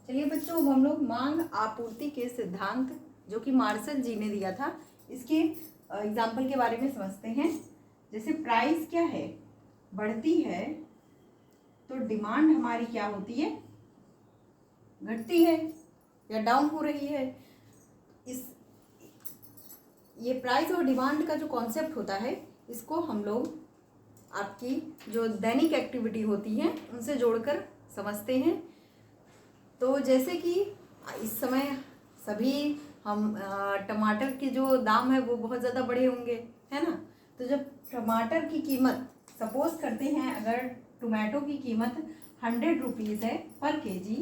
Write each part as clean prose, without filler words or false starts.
चलिए बच्चों, अब हम लोग मांग आपूर्ति के सिद्धांत जो कि मार्शल जी ने दिया था, इसके एग्जाम्पल के बारे में समझते हैं। जैसे प्राइस क्या है, बढ़ती है तो डिमांड हमारी क्या होती है, घटती है या डाउन हो रही है। ये प्राइस और डिमांड का जो कॉन्सेप्ट होता है, इसको हम लोग आपकी जो दैनिक एक्टिविटी होती है उनसे जोड़कर समझते हैं। तो जैसे कि इस समय सभी हम टमाटर के जो दाम है वो बहुत ज़्यादा बढ़े होंगे, है ना। तो जब टमाटर की कीमत, सपोज करते हैं अगर टोमेटो की कीमत 100 रुपीज़ है पर केजी,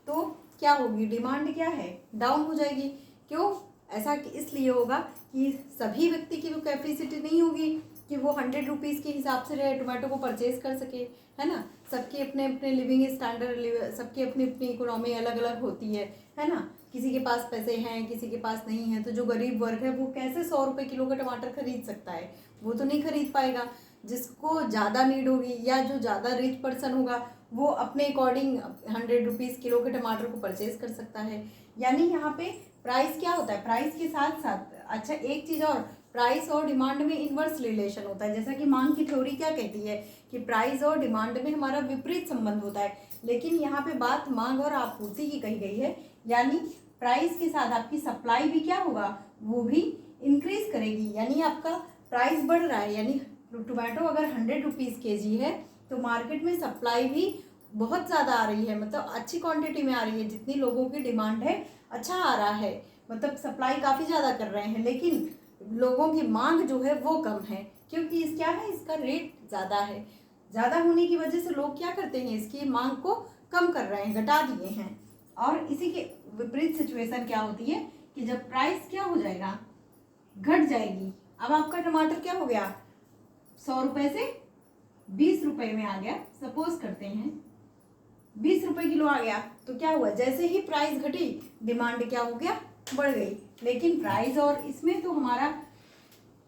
तो क्या होगी, डिमांड क्या है, डाउन हो जाएगी। क्यों ऐसा इसलिए होगा कि सभी व्यक्ति की वो कैपेसिटी नहीं होगी कि वो 100 रुपीज़ के हिसाब से टोमेटो को परचेज कर सके, है ना। सबके अपने अपने लिविंग स्टैंडर्ड, सबकी अपनी अपनी इकोनॉमी अलग अलग होती है ना। किसी के पास पैसे हैं, किसी के पास नहीं है। तो जो गरीब वर्ग है वो कैसे 100 रुपये किलो का टमाटर खरीद सकता है, वो तो नहीं खरीद पाएगा। जिसको ज़्यादा नीड होगी या जो ज़्यादा रिच पर्सन होगा वो अपने अकॉर्डिंग 100 रुपीज़ किलो के टमाटर को परचेज कर सकता है। यानी यहाँ पे प्राइस क्या होता है, प्राइस के साथ साथ अच्छा एक चीज़ और, प्राइस और डिमांड में इन्वर्स रिलेशन होता है। जैसा कि मांग की थ्योरी क्या कहती है कि प्राइस और डिमांड में हमारा विपरीत संबंध होता है, लेकिन यहाँ पे बात मांग और आपूर्ति की कही गई है। यानी प्राइस के साथ आपकी सप्लाई भी क्या होगा, वो भी इंक्रीज करेगी। यानी आपका प्राइस बढ़ रहा है, यानी टोमेटो अगर 100 रुपीज़ केजी है तो मार्केट में सप्लाई भी बहुत ज़्यादा आ रही है, मतलब अच्छी क्वांटिटी में आ रही है। जितनी लोगों की डिमांड है अच्छा आ रहा है, मतलब सप्लाई काफ़ी ज़्यादा कर रहे हैं, लेकिन लोगों की मांग जो है वो कम है। क्योंकि इस क्या है, इसका रेट ज़्यादा है। ज़्यादा होने की वजह से लोग क्या करते हैं, इसकी मांग को कम कर रहे हैं, घटा दिए हैं। और इसी के विपरीत सिचुएशन क्या होती है कि जब प्राइस क्या हो जाएगा, घट जाएगी। अब आपका टमाटर क्या हो गया, 100 रुपये से 20 रुपये में आ गया, सपोज करते हैं 20 रुपये किलो आ गया। तो क्या हुआ, जैसे ही प्राइस घटी डिमांड क्या हो गया, बढ़ गई। लेकिन प्राइस और इसमें तो हमारा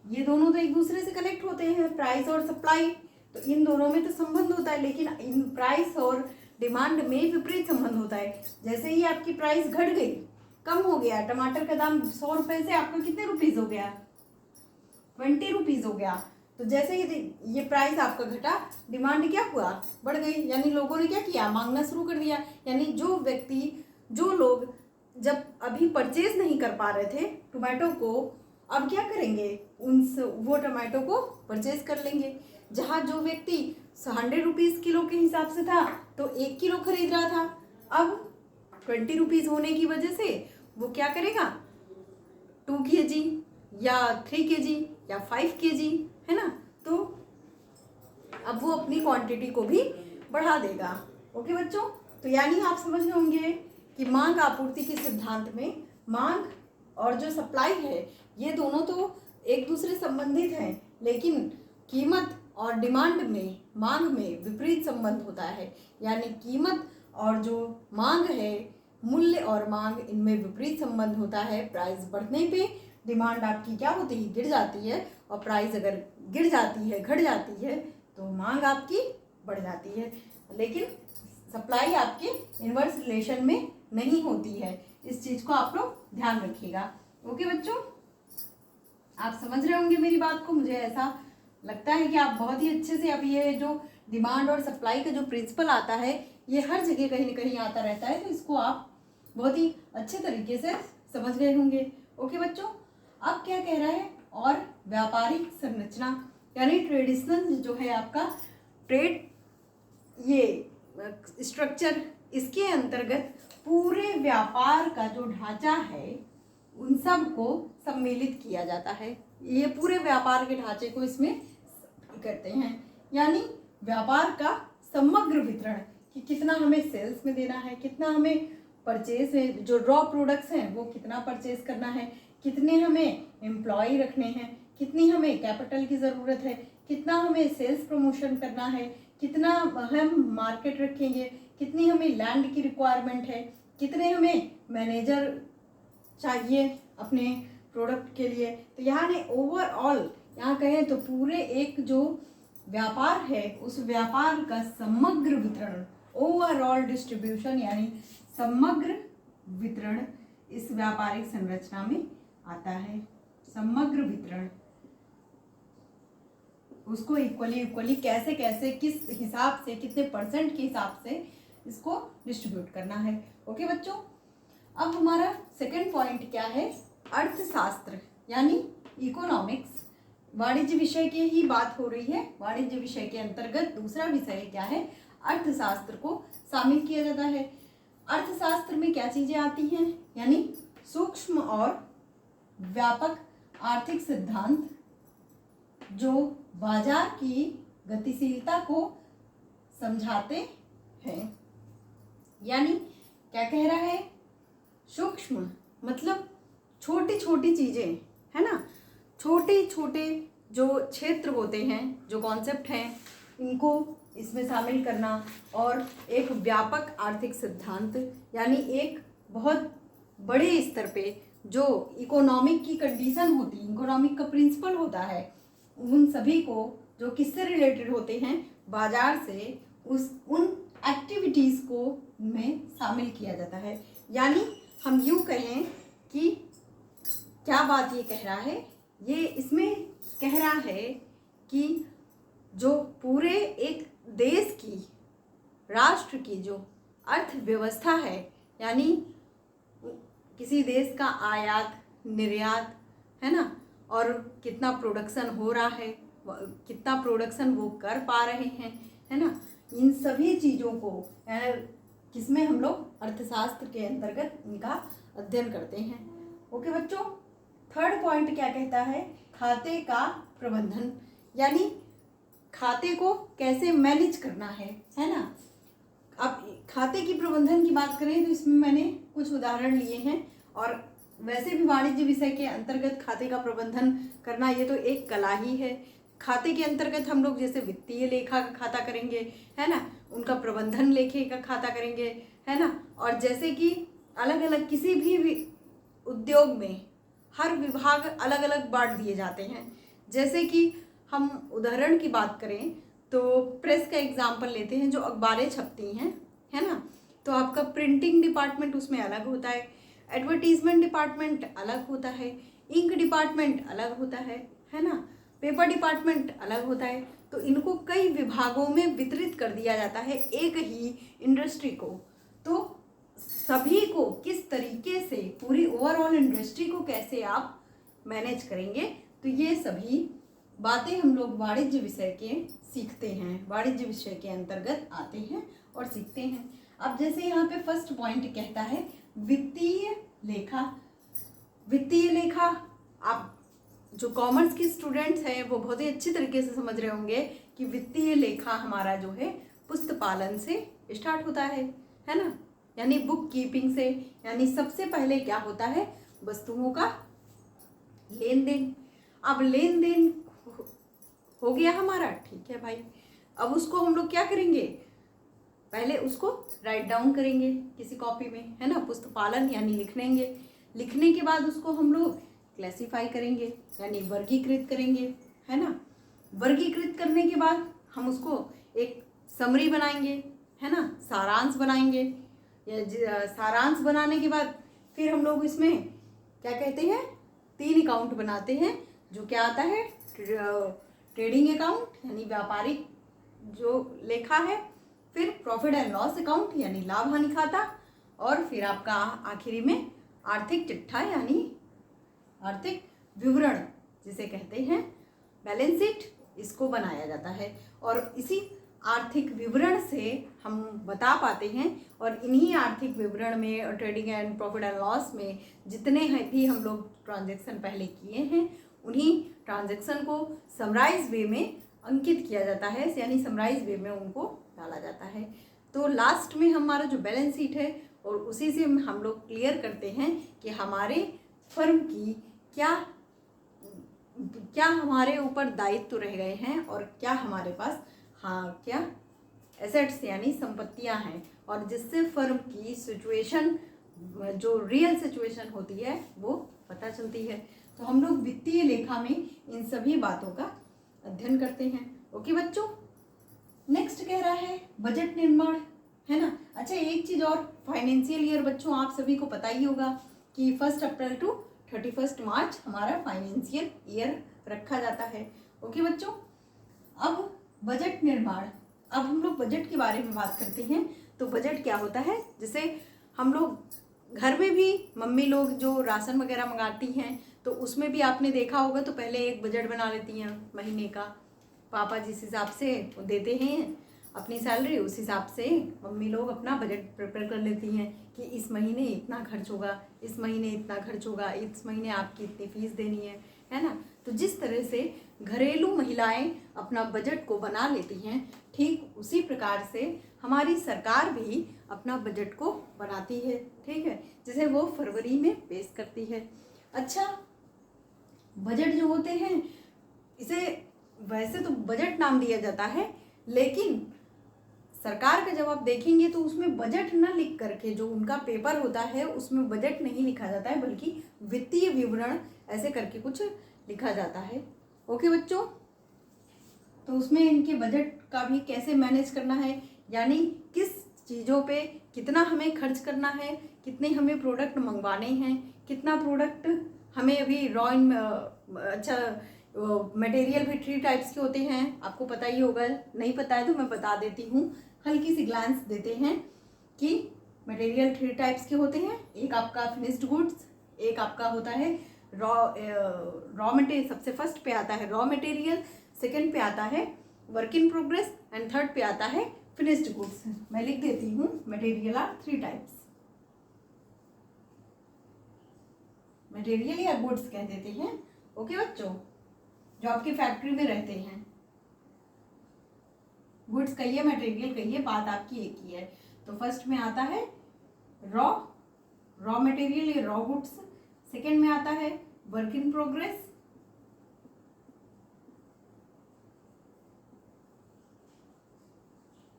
ये दोनों तो एक दूसरे से कनेक्ट होते हैं, प्राइस और सप्लाई, तो इन दोनों में तो संबंध होता है। लेकिन इन प्राइस और डिमांड में विपरीत संबंध होता है। जैसे ही आपकी प्राइस घट गई, कम हो गया, टमाटर का दाम 100 रुपये से आपका कितने रुपीज़ हो गया, 20 रुपीज़ हो गया। तो जैसे ही ये प्राइस आपका घटा, डिमांड क्या हुआ, बढ़ गई। यानी लोगों ने क्या किया, मांगना शुरू कर दिया। यानी जो लोग जब अभी परचेज नहीं कर पा रहे थे टोमेटो को, अब क्या करेंगे, वो टोमेटो को परचेज कर लेंगे। जहाँ जो व्यक्ति 100 रुपीज़ किलो के हिसाब से था तो 1 किलो खरीद रहा था, अब 20 रुपीज़ होने की वजह से वो क्या करेगा, 2 kg या 3 kg या 5 kg, है ना। तो अब वो अपनी क्वांटिटी को भी बढ़ा देगा। ओके बच्चों, तो यानी आप समझ रहे होंगे कि मांग आपूर्ति के सिद्धांत में मांग और जो सप्लाई है ये दोनों तो एक दूसरे संबंधित हैं, लेकिन कीमत और डिमांड में, मांग में विपरीत संबंध होता है। यानी कीमत और जो मांग है, मूल्य और मांग, इनमें विपरीत संबंध होता है। प्राइस बढ़ने पे डिमांड आपकी क्या होती है, गिर जाती है, और प्राइस अगर गिर जाती है, घट जाती है, तो मांग आपकी बढ़ जाती है। लेकिन सप्लाई आपके इन्वर्स रिलेशन में नहीं होती है। इस चीज़ को आप लोग ध्यान रखिएगा। ओके बच्चों, आप समझ रहे होंगे मेरी बात को। मुझे ऐसा लगता है कि आप बहुत ही अच्छे से, अब ये जो डिमांड और सप्लाई का जो प्रिंसिपल आता है ये हर जगह कहीं ना कहीं आता रहता है, तो इसको आप बहुत ही अच्छे तरीके से समझ गए होंगे। ओके बच्चों, अब क्या कह रहा है, और व्यापारिक संरचना यानी ट्रेडिशनल जो है आपका ट्रेड ये स्ट्रक्चर, इसके अंतर्गत पूरे व्यापार का जो ढांचा है उन सब को सम्मिलित किया जाता है। ये पूरे व्यापार के ढांचे को इसमें करते हैं। यानी व्यापार का समग्र वितरण, कि कितना हमें सेल्स में देना है, कितना हमें परचेज है, जो रॉ प्रोडक्ट्स हैं वो कितना परचेज करना है, कितने हमें एम्प्लॉय रखने हैं, कितनी हमें कैपिटल की ज़रूरत है, कितना हमें सेल्स प्रमोशन करना है, कितना हम मार्केट रखेंगे, कितनी हमें लैंड की रिक्वायरमेंट है, कितने हमें मैनेजर चाहिए अपने प्रोडक्ट के लिए। तो यहाँ ने ओवरऑल यहाँ कहें तो पूरे एक जो व्यापार है उस व्यापार का समग्र वितरण, ओवरऑल डिस्ट्रीब्यूशन, यानी समग्र वितरण इस व्यापारिक संरचना में आता है। समग्र वितरण, उसको इक्वली कैसे कैसे किस हिसाब से कितने परसेंट के हिसाब से इसको डिस्ट्रीब्यूट करना है। ओके बच्चों, अब हमारा सेकंड पॉइंट क्या है, अर्थशास्त्र यानी इकोनॉमिक्स। वाणिज्य विषय की ही बात हो रही है। वाणिज्य विषय के अंतर्गत दूसरा विषय क्या है, अर्थशास्त्र को शामिल किया जाता है। अर्थशास्त्र में क्या चीजें आती हैं, यानी सूक्ष्म और व्यापक आर्थिक सिद्धांत जो बाजार की गतिशीलता को समझाते हैं। यानी क्या कह रहा है, सूक्ष्म मतलब छोटी छोटी चीजें, है ना, छोटे छोटे जो क्षेत्र होते हैं, जो कॉन्सेप्ट हैं, इनको इसमें शामिल करना। और एक व्यापक आर्थिक सिद्धांत यानी एक बहुत बड़े स्तर पे जो इकोनॉमिक की कंडीशन होती है, इकोनॉमिक का प्रिंसिपल होता है, उन सभी को जो किससे रिलेटेड होते हैं, बाजार से, उन एक्टिविटीज़ को में शामिल किया जाता है। यानी हम यूँ कहें कि क्या बात ये कह रहा है, ये इसमें कह रहा है कि जो पूरे एक देश की, राष्ट्र की जो अर्थव्यवस्था है, यानी किसी देश का आयात निर्यात, है ना, और कितना प्रोडक्शन हो रहा है, कितना प्रोडक्शन वो कर पा रहे हैं, है ना, इन सभी चीज़ों को किसमें हम लोग अर्थशास्त्र के अंतर्गत इनका अध्ययन करते हैं। ओके बच्चों, थर्ड पॉइंट क्या कहता है, खाते का प्रबंधन, यानी खाते को कैसे मैनेज करना है ना। अब खाते की प्रबंधन की बात करें तो इसमें मैंने कुछ उदाहरण लिए हैं, और वैसे भी वाणिज्य विषय के अंतर्गत खाते का प्रबंधन करना ये तो एक कला ही है। खाते के अंतर्गत हम लोग जैसे वित्तीय लेखा का खाता करेंगे, है ना, उनका प्रबंधन लेखे का खाता करेंगे, है ना, और जैसे कि अलग अलग किसी भी उद्योग में हर विभाग अलग अलग बांट दिए जाते हैं। जैसे कि हम उदाहरण की बात करें तो प्रेस का एग्जाम्पल लेते हैं, जो अखबारें छपती हैं, है ना, तो आपका प्रिंटिंग डिपार्टमेंट उसमें अलग होता है, एडवर्टीजमेंट डिपार्टमेंट अलग होता है, इंक डिपार्टमेंट अलग होता है ना, पेपर डिपार्टमेंट अलग होता है। तो इनको कई विभागों में वितरित कर दिया जाता है एक ही इंडस्ट्री को। तो सभी को किस तरीके से, पूरी ओवरऑल इंडस्ट्री को कैसे आप मैनेज करेंगे, तो ये सभी बातें हम लोग वाणिज्य विषय के सीखते हैं, वाणिज्य विषय के अंतर्गत आते हैं और सीखते हैं। अब जैसे यहाँ पे फर्स्ट पॉइंट कहता है वित्तीय लेखा। वित्तीय लेखा, आप जो कॉमर्स के स्टूडेंट्स हैं वो बहुत ही अच्छी तरीके से समझ रहे होंगे कि वित्तीय लेखा हमारा जो है पुस्तपालन से स्टार्ट होता है ना, यानी बुक कीपिंग से। यानी सबसे पहले क्या होता है, वस्तुओं का लेन देन। अब लेन देन हो गया हमारा, ठीक है भाई, अब उसको हम लोग क्या करेंगे, पहले उसको राइट डाउन करेंगे किसी कॉपी में, है ना, पुस्तपालन यानी लिख लेंगे। लिखने के बाद उसको हम लोग क्लासिफाई करेंगे यानी वर्गीकृत करेंगे, है ना। वर्गीकृत करने के बाद हम उसको एक समरी बनाएंगे, है ना, सारांश बनाएंगे। सारांश बनाने के बाद फिर हम लोग इसमें क्या कहते हैं, 3 अकाउंट बनाते हैं, जो क्या आता है, ट्रेडिंग अकाउंट यानी व्यापारिक जो लेखा है, फिर प्रॉफिट एंड लॉस अकाउंट यानी लाभ हानि खाता, और फिर आपका आखिरी में आर्थिक चिट्ठा यानी आर्थिक विवरण जिसे कहते हैं बैलेंस शीट, इसको बनाया जाता है। और इसी आर्थिक विवरण से हम बता पाते हैं, और इन्हीं आर्थिक विवरण में और trading and profit and loss में जितने हैं भी हम लोग ट्रांजैक्शन पहले किए हैं, उन्हीं ट्रांजैक्शन को समराइज वे में अंकित किया जाता है, यानी समराइज वे में उनको डाला जाता है। तो लास्ट में हमारा जो बैलेंस शीट है, और उसी से हम लोग क्लियर करते हैं कि हमारे फर्म की क्या हमारे ऊपर दायित्व रह गए हैं, और क्या हमारे पास क्या एसेट्स यानी संपत्तियां हैं, और जिससे फर्म की सिचुएशन, जो रियल सिचुएशन होती है, वो पता चलती है। तो हम लोग वित्तीय लेखा में इन सभी बातों का अध्ययन करते हैं। ओके बच्चों, नेक्स्ट कह रहा है बजट निर्माण, है ना। अच्छा, एक चीज़ और, फाइनेंशियल ईयर बच्चों आप सभी को पता ही होगा कि 1 अप्रैल टू 31 मार्च हमारा फाइनेंशियल ईयर रखा जाता है। ओके बच्चों, अब बजट निर्माण, अब हम लोग बजट के बारे में बात करते हैं। तो बजट क्या होता है, जैसे हम लोग घर में भी मम्मी लोग जो राशन वगैरह मंगाती हैं तो उसमें भी आपने देखा होगा, तो पहले एक बजट बना लेती हैं महीने का। पापा जिस हिसाब से देते हैं अपनी सैलरी, उस हिसाब से मम्मी लोग अपना बजट प्रिपेयर कर लेती हैं कि इस महीने इतना खर्च होगा, इस महीने इतना खर्च होगा, इस महीने आपकी इतनी फीस देनी है ना। तो जिस तरह से घरेलू महिलाएं अपना बजट को बना लेती हैं, ठीक उसी प्रकार से हमारी सरकार भी अपना बजट को बनाती है, ठीक है, जिसे वो फरवरी में पेश करती है। अच्छा, बजट जो होते हैं, इसे वैसे तो बजट नाम दिया जाता है, लेकिन सरकार का जब आप देखेंगे तो उसमें बजट न लिख करके जो उनका पेपर होता है उसमें बजट नहीं लिखा जाता है, बल्कि वित्तीय विवरण ऐसे करके कुछ लिखा जाता है। ओके बच्चों, तो उसमें इनके बजट का भी कैसे मैनेज करना है, यानी किस चीज़ों पे कितना हमें खर्च करना है, कितने हमें प्रोडक्ट मंगवाने हैं, कितना प्रोडक्ट हमें अभी मटेरियल भी 3 टाइप्स के होते हैं, आपको पता ही होगा, नहीं पता है तो मैं बता देती हूँ, हल्की सी ग्लांस देते हैं कि मटेरियल 3 टाइप्स के होते हैं। एक आपका फिनिश्ड गुड्स, एक आपका होता है रॉ मटेरियल, सबसे फर्स्ट पे आता है रॉ मटेरियल, सेकंड पे आता है work in progress and third पे आता है फिनिश्ड गुड्स। मैं लिख देती हूँ, मटेरियल आर 3 टाइप्स, मटेरियल या गुड्स कह देते हैं। ओके बच्चों, जो आपकी फैक्ट्री में रहते हैं, गुड्स कहिए मटेरियल कहिए, बात आपकी एक ही है। तो फर्स्ट में आता है रॉ मटेरियल या रॉ गुड्स, सेकंड में आता है वर्क इन प्रोग्रेस,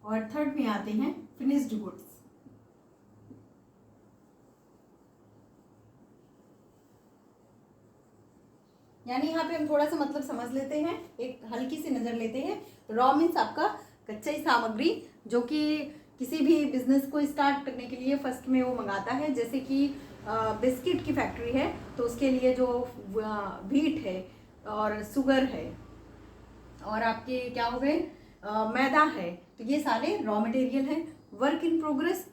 और थर्ड में आते हैं फिनिश्ड गुड्स। यानी यहाँ पे हम थोड़ा सा मतलब समझ लेते हैं, एक हल्की सी नज़र लेते हैं। रॉ मीन्स आपका कच्ची सामग्री, जो कि किसी भी बिजनेस को स्टार्ट करने के लिए फर्स्ट में वो मंगाता है। जैसे कि बिस्किट की फैक्ट्री है तो उसके लिए जो व्हीट है और शुगर है और आपके क्या हो गए मैदा है, तो ये सारे रॉ मटेरियल हैं। वर्क इन प्रोग्रेस,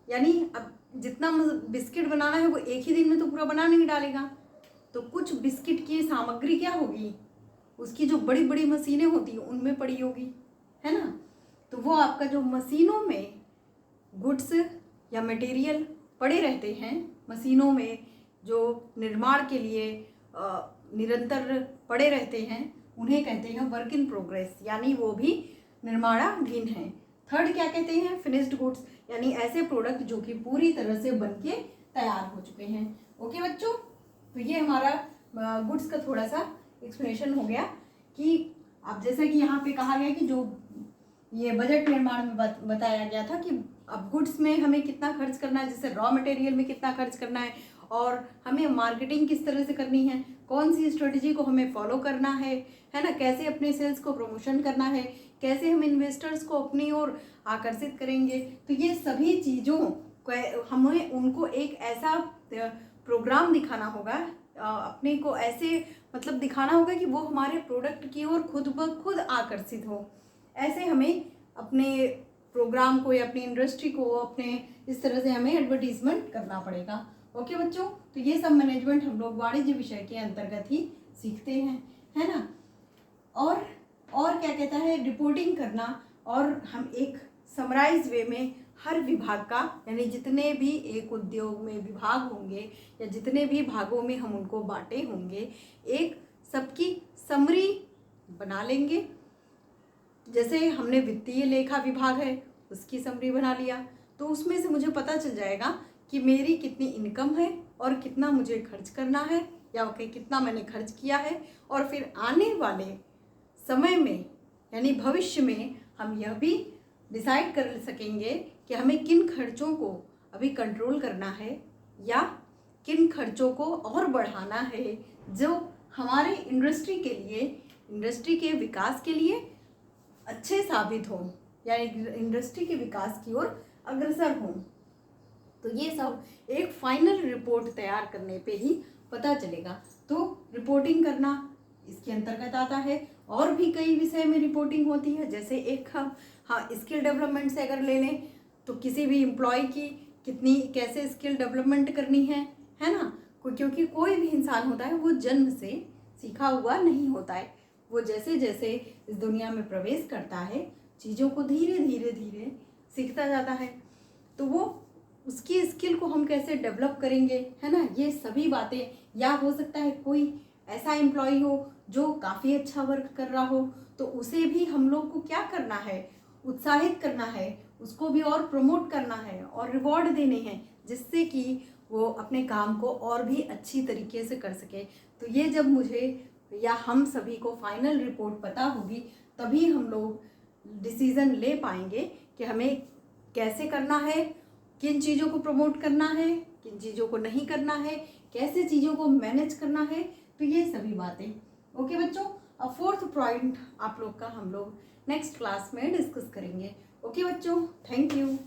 यानी अब जितना बिस्किट बनाना है वो एक ही दिन में तो पूरा बना नहीं डालेगा, तो कुछ बिस्किट की सामग्री क्या होगी, उसकी जो बड़ी बड़ी मशीनें होती हैं उनमें पड़ी होगी, है ना। तो वो आपका जो मशीनों में गुड्स या मटेरियल पड़े रहते हैं, मशीनों में जो निर्माण के लिए निरंतर पड़े रहते हैं, उन्हें कहते हैं वर्क इन प्रोग्रेस, यानी वो भी निर्माणाधीन है। थर्ड क्या कहते हैं, फिनिश्ड गुड्स, यानी ऐसे प्रोडक्ट जो कि पूरी तरह से बनके तैयार हो चुके हैं। ओके बच्चों, तो ये हमारा गुड्स का थोड़ा सा एक्सप्लेनेशन हो गया कि अब जैसा कि यहाँ पे कहा गया कि जो ये बजट निर्माण में बताया गया था कि अब गुड्स में हमें कितना खर्च करना है, जैसे रॉ मटेरियल में कितना खर्च करना है, और हमें मार्केटिंग किस तरह से करनी है, कौन सी स्ट्रेटजी को हमें फॉलो करना है ना, कैसे अपने सेल्स को प्रमोशन करना है, कैसे हम इन्वेस्टर्स को अपनी ओर आकर्षित करेंगे। तो ये सभी चीज़ों को हमें उनको एक ऐसा प्रोग्राम दिखाना होगा, अपने को ऐसे मतलब दिखाना होगा कि वो हमारे प्रोडक्ट की ओर खुद ब खुद आकर्षित हो। ऐसे हमें अपने प्रोग्राम को या अपनी इंडस्ट्री को अपने इस तरह से हमें एडवर्टीजमेंट करना पड़ेगा। ओके बच्चों, तो ये सब मैनेजमेंट हम लोग वाणिज्य विषय के अंतर्गत ही सीखते हैं, है ना। और क्या कहता है, रिपोर्टिंग करना, और हम एक समराइज वे में हर विभाग का, यानी जितने भी एक उद्योग में विभाग होंगे या जितने भी भागों में हम उनको बांटे होंगे, एक सबकी समरी बना लेंगे। जैसे हमने वित्तीय लेखा विभाग है, उसकी समरी बना लिया, तो उसमें से मुझे पता चल जाएगा कि मेरी कितनी इनकम है और कितना मुझे खर्च करना है, या कितना मैंने खर्च किया है। और फिर आने वाले समय में यानी भविष्य में हम यह भी डिसाइड कर सकेंगे कि हमें किन खर्चों को अभी कंट्रोल करना है या किन खर्चों को और बढ़ाना है, जो हमारे इंडस्ट्री के लिए, इंडस्ट्री के विकास के लिए अच्छे साबित हों, यानी इंडस्ट्री के विकास की ओर अग्रसर हों। तो ये सब एक फाइनल रिपोर्ट तैयार करने पे ही पता चलेगा। तो रिपोर्टिंग करना इसके अंतर्गत आता है। और भी कई विषय में रिपोर्टिंग होती है, जैसे एक हाँ स्किल डेवलपमेंट से अगर ले लें तो किसी भी एम्प्लॉय की कितनी कैसे स्किल डेवलपमेंट करनी है ना। क्योंकि कोई भी इंसान होता है वो जन्म से सीखा हुआ नहीं होता है, वो जैसे जैसे इस दुनिया में प्रवेश करता है चीज़ों को धीरे धीरे धीरे सीखता जाता है। तो वो उसकी स्किल को हम कैसे डेवलप करेंगे, है ना, ये सभी बातें। या हो सकता है कोई ऐसा एम्प्लॉय हो जो काफ़ी अच्छा वर्क कर रहा हो, तो उसे भी हम लोग को क्या करना है, उत्साहित करना है, उसको भी और प्रमोट करना है और रिवॉर्ड देने हैं, जिससे कि वो अपने काम को और भी अच्छी तरीके से कर सके। तो ये जब मुझे या हम सभी को फाइनल रिपोर्ट पता होगी तभी हम लोग डिसीज़न ले पाएंगे कि हमें कैसे करना है, किन चीज़ों को प्रमोट करना है, किन चीज़ों को नहीं करना है, कैसे चीज़ों को मैनेज करना है। तो ये सभी बातें ओके बच्चों। अब फोर्थ पॉइंट आप लोग का हम लोग नेक्स्ट क्लास में डिस्कस करेंगे। ओके बच्चों, थैंक यू।